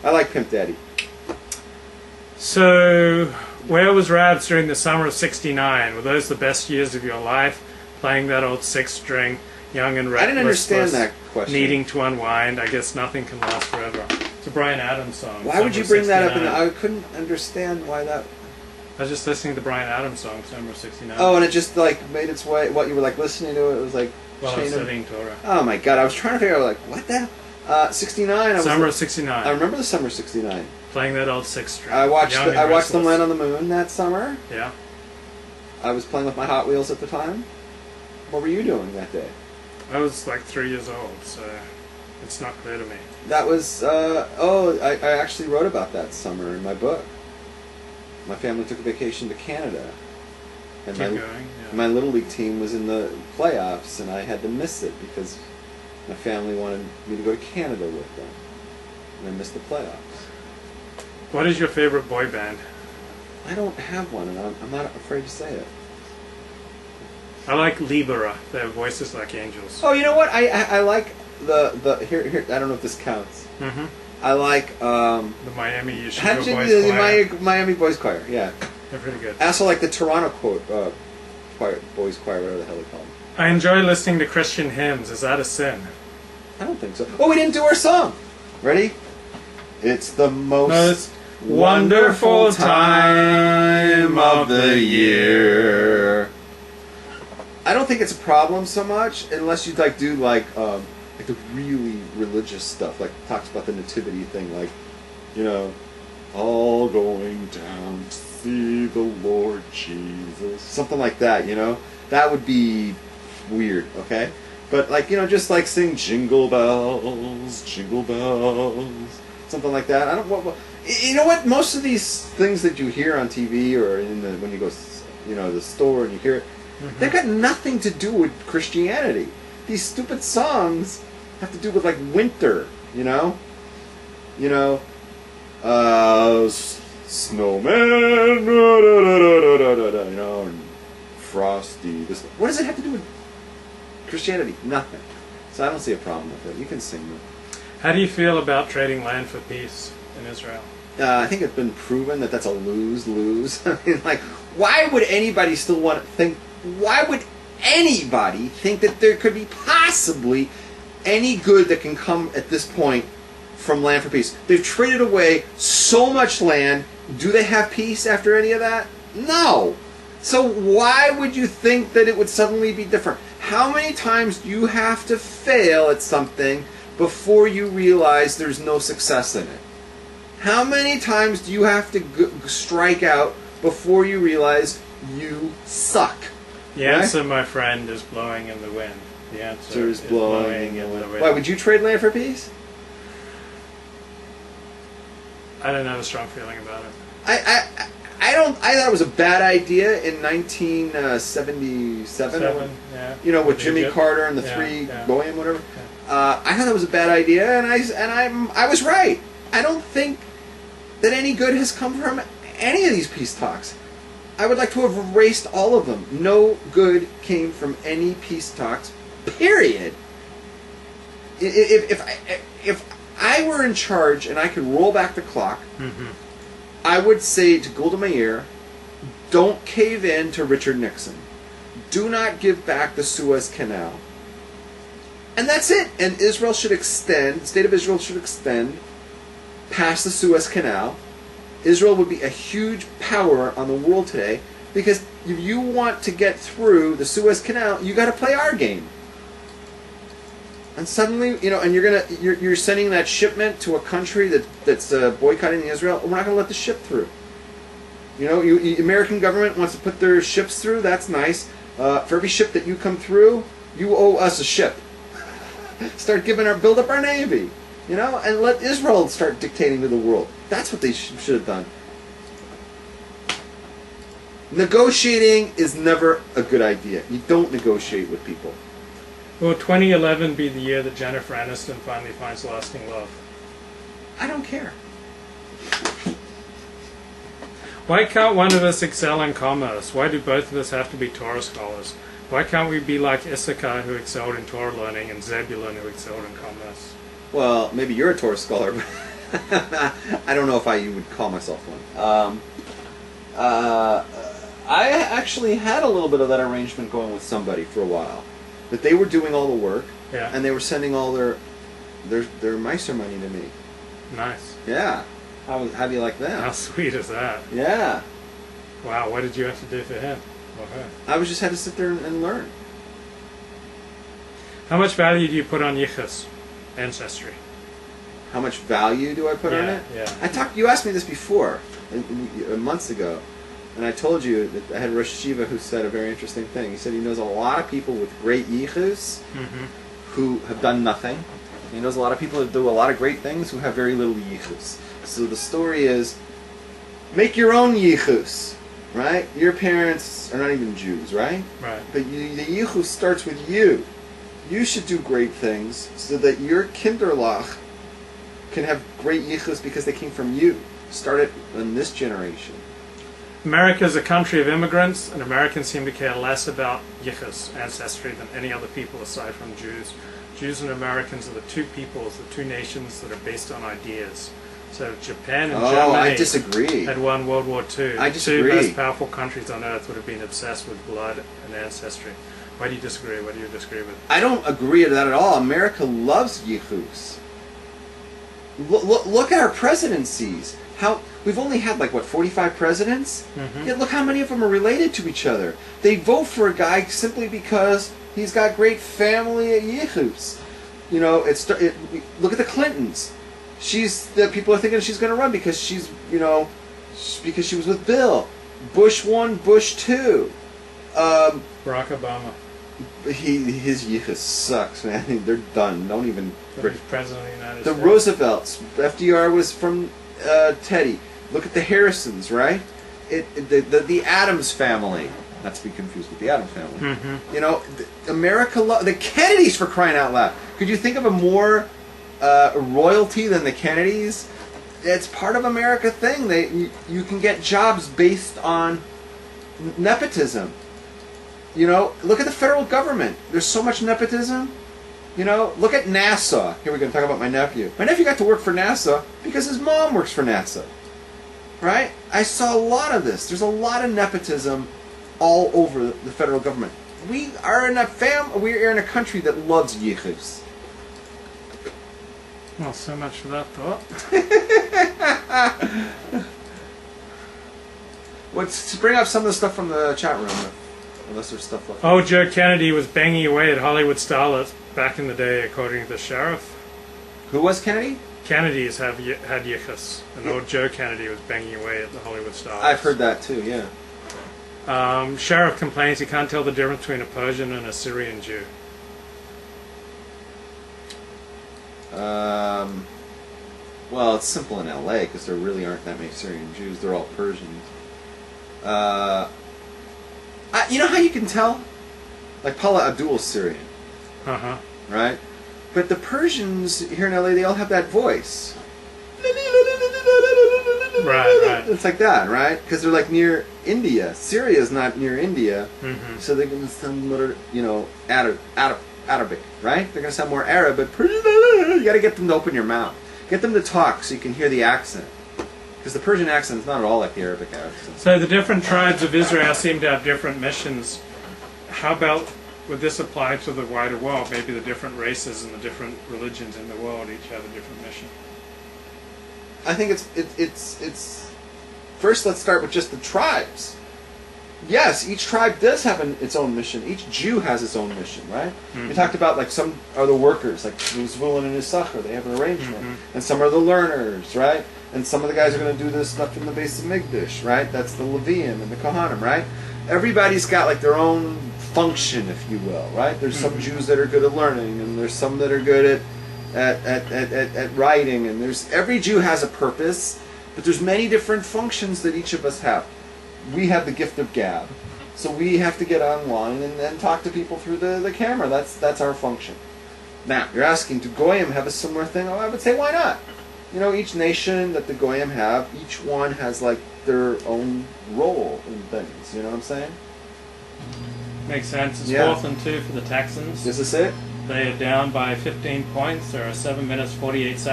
I like Pimp Daddy. So, where was Rabbs during the summer of '69? Were those the best years of your life? Playing that old six-string, young and reckless. I didn't understand that question. Needing to unwind. I guess nothing can last forever. It's a Brian Adams song. Why would you bring that up? I couldn't understand why that... I was just listening to the Brian Adams song, Summer of '69. Oh, and it just like made its way. What you were like listening to it was like. Well, I was studying Torah. Oh my God! I was trying to figure out like what the '69. Summer of '69. I remember the summer of '69. Playing that old six-string. I watched them land on the moon that summer. Yeah. I was playing with my Hot Wheels at the time. What were you doing that day? I was like 3 years old, so it's not clear to me. That was I actually wrote about that summer in my book. My family took a vacation to Canada, and my Little League team was in the playoffs, and I had to miss it because my family wanted me to go to Canada with them, and I missed the playoffs. What is your favorite boy band? I don't have one, and I'm not afraid to say it. I like Libera. They have voices like angels. Oh, you know what? I like the here. I don't know if this counts. Mm-hmm. I like the Miami Yeshiva Boys Choir. Miami Boys Choir. Yeah, they're pretty good. I also like the Toronto Boys Choir, whatever the hell they call them. I enjoy listening to Christian hymns. Is that a sin? I don't think so. Oh, we didn't do our song. Ready? It's the most wonderful time of the year. I don't think it's a problem so much unless you like do like the really religious stuff, like talks about the nativity thing, like, you know, all going down to see the Lord Jesus, something like that. You know, that would be weird. Okay, but like, you know, just like sing jingle bells, something like that. I don't. You know what? Most of these things that you hear on TV or when you go, you know, to the store and you hear it. Mm-hmm. They've got nothing to do with Christianity. These stupid songs have to do with like winter, you know? You know, snowman, you know, and frosty. This. What does it have to do with Christianity? Nothing. So I don't see a problem with it. You can sing them. How do you feel about trading land for peace in Israel? I think it's been proven that that's a lose-lose. I mean, like, why would anybody still want to think? Why would anybody think that there could be possibly any good that can come at this point from Land for Peace? They've traded away so much land. Do they have peace after any of that? No. So why would you think that it would suddenly be different? How many times do you have to fail at something before you realize there's no success in it? How many times do you have to strike out before you realize you suck? The answer, my friend, is blowing in the wind. The answer is blowing in the wind. Why, would you trade land for peace? I don't have a strong feeling about it. I thought it was a bad idea in 1977. Yeah. You know, with Jimmy Carter and the three Boeing, whatever. Yeah. I thought that was a bad idea, and I was right. I don't think that any good has come from any of these peace talks. I would like to have erased all of them. No good came from any peace talks, period. If I were in charge and I could roll back the clock, mm-hmm. I would say to Golda Meir, don't cave in to Richard Nixon. Do not give back the Suez Canal. And that's it. And Israel should extend, the state of Israel should extend past the Suez Canal. Israel would be a huge power on the world today, because if you want to get through the Suez Canal, you got to play our game. And suddenly, you know, and you're sending that shipment to a country that's boycotting Israel. We're not going to let the ship through. You know, American government wants to put their ships through. That's nice. For every ship that you come through, you owe us a ship. Build up our navy. You know, and let Israel start dictating to the world. That's what they should have done. Negotiating is never a good idea. You don't negotiate with people. Will 2011 be the year that Jennifer Aniston finally finds lasting love? I don't care. Why can't one of us excel in commerce? Why do both of us have to be Torah scholars? Why can't we be like Issachar, who excelled in Torah learning, and Zebulun, who excelled in commerce? Well, maybe you're a Torah scholar, but I don't know if you would call myself one. I actually had a little bit of that arrangement going with somebody for a while. That they were doing all the work, and they were sending all their Meister money to me. Nice. Yeah. How do you like that? How sweet is that? Yeah. Wow, what did you have to do for him or her? I was just had to sit there and learn. How much value do you put on yichus, ancestry? How much value do I put on it? Yeah. You asked me this before, months ago, and I told you that I had Rosh Yeshiva who said a very interesting thing. He said he knows a lot of people with great yichus who have done nothing. He knows a lot of people that do a lot of great things who have very little yichus. So the story is, make your own yichus, right? Your parents are not even Jews, right? Right. But the yichus starts with you. You should do great things so that your kinderlach can have great yichus because they came from you. Start it in this generation. America is a country of immigrants, and Americans seem to care less about yichus, ancestry, than any other people aside from Jews. Jews and Americans are the two peoples, the two nations that are based on ideas. So Japan and Germany I disagree. had won World War II. I disagree. The two most powerful countries on earth would have been obsessed with blood and ancestry. Why do you disagree? What do you disagree with? I don't agree with that at all. America loves yichus. Look at our presidencies. We've only had 45 presidents? Yet look how many of them are related to each other. They vote for a guy simply because he's got great family at yichus. You know, look at the Clintons. People are thinking she's going to run because because she was with Bill. Bush 1, Bush 2. Barack Obama. His yichus sucks, man. They're done. Don't even. He's president of the United The States. Roosevelts. FDR was from Teddy. Look at the Harrisons, right? The Adams family. Not to be confused with the Adams family. You know, America. The Kennedys, for crying out loud. Could you think of a more royalty than the Kennedys? It's part of America thing. You can get jobs based on nepotism. You know, look at the federal government. There's so much nepotism. You know, look at NASA. Here we're going to talk about my nephew. My nephew got to work for NASA because his mom works for NASA. Right? I saw a lot of this. There's a lot of nepotism all over the federal government. We are in a country that loves yichus. Well, so much for that thought. Let's bring up some of the stuff from the chat room. Unless there's stuff left. Oh, Joe Kennedy was banging away at Hollywood starlets back in the day, according to the sheriff. Who was Kennedy? Kennedys had yichus, and old Joe Kennedy was banging away at the Hollywood starlets. I've heard that too, yeah. Sheriff complains he can't tell the difference between a Persian and a Syrian Jew. Well, it's simple in LA because there really aren't that many Syrian Jews. They're all Persians. You know how you can tell? Like Paula Abdul's Syrian. Right? But the Persians here in LA, they all have that voice. Right. It's like that, right? Because they're like near India. Syria is not near India. So they're going to sound more, Arabic, right? They're going to sound more Arab, but you got to get them to open your mouth. Get them to talk so you can hear the accent. Because the Persian accent is not at all like the Arabic accent. So the different tribes of Israel seem to have different missions. How about, would this apply to the wider world? Maybe the different races and the different religions in the world each have a different mission. I think it's first let's start with just the tribes. Yes, each tribe does have its own mission. Each Jew has its own mission, right? We talked about like some are the workers, like Zvulun and Issachar, they have an arrangement. And some are the learners, right? And some of the guys are going to do this stuff in the base of Migdash, right? That's the Levium and the Kohanim, right? Everybody's got like their own function, if you will, right? There's some Jews that are good at learning, and there's some that are good at writing, and every Jew has a purpose, but there's many different functions that each of us have. We have the gift of gab, so we have to get online and then talk to people through the camera. That's our function. Now, you're asking, do Goyim have a similar thing? Oh, I would say, why not? You know, each nation that the Goyim have, each one has like their own role in things. You know what I'm saying? Makes sense. It's 4th and 2 for the Texans. Is this it? They are down by 15 points. There are 7 minutes 48 seconds.